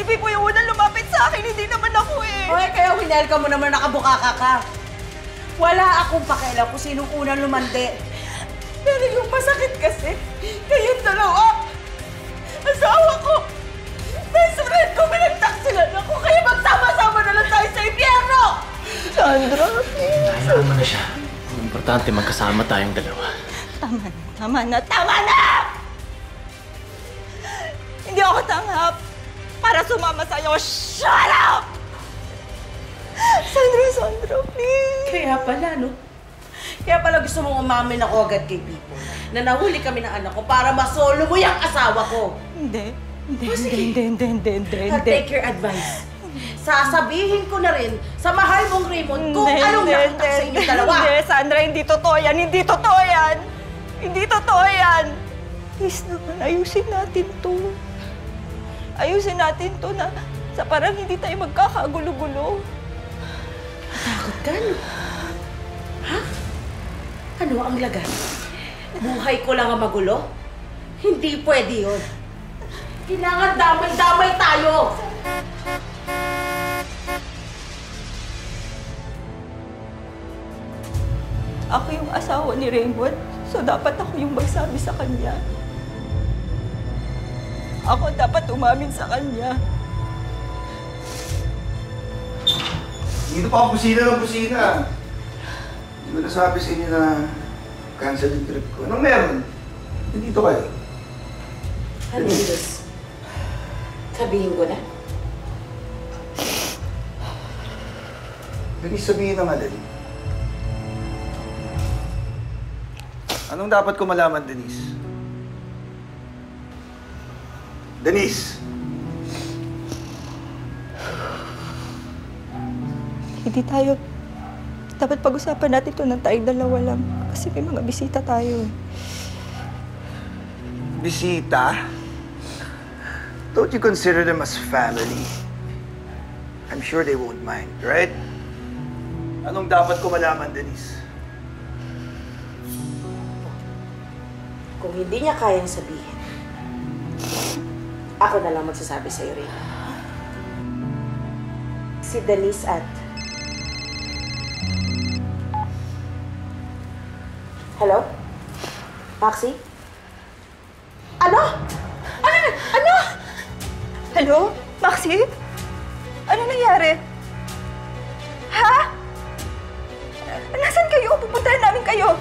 Si Pipo yung unang lumapit sa akin, hindi naman ako eh. Okay, kaya winel ka mo naman nakabukaka ka. Wala akong pakialam kung sinong unang lumandi. Pero yung masakit kasi, kayong dalawa. Asawa ko, best friend ko, pinagtaksilan ako, kaya magsama-sama na lang tayo sa impyerno! Sandra, Hayaan mo na siya. Ang importante, magkasama tayong dalawa. Tama na! Hindi ako tanghap para sumama sa'yo. Shut up! Sandra, please. Kaya pala, no? Kaya pala gusto mong umamin ako agad kay Pipo na nahuli kami ng anak ko para masolo mo yung asawa ko. Hindi. I'll take your advice. Sasabihin ko na rin sa mahal mong Raymond kung anong nakita sa inyong dalawa. Hindi, Sandra, hindi totoo yan. Please naman, ayusin natin to na sa parang hindi tayo magkakagulo-gulo. Takot ka, no? Ha? Ano ang lagas? Buhay ko lang ang magulo? Hindi pwede yun. Kailangan damay-damay tayo! Ako yung asawa ni Raymond, so dapat ako yung magsabi sa kanya. Ako dapat umamin sa kanya. Dito pa ako busina. Hindi ko nasabi sa inyo na cancel yung trip ko. Anong meron? Nandito kayo. Ano Diyos? Sabihin ko na. Denise, sabihin na nga, Denise. Anong dapat ko malaman, Denise? Denise! Hindi tayo... Dapat pag-usapan natin ito ng tayong dalawa lang. Kasi may mga bisita tayo. Bisita? Don't you consider them as family? I'm sure they won't mind, right? Anong dapat ko malaman, Denise? Kung hindi niya kayang sabihin, ako na lang magsasabi sa'yo rin. Si Denise at... Hello? Maxi? Ano? Ano? Hello? Maxi? Ano nangyari? Ha? Nasaan kayo? Pupuntahan namin kayo.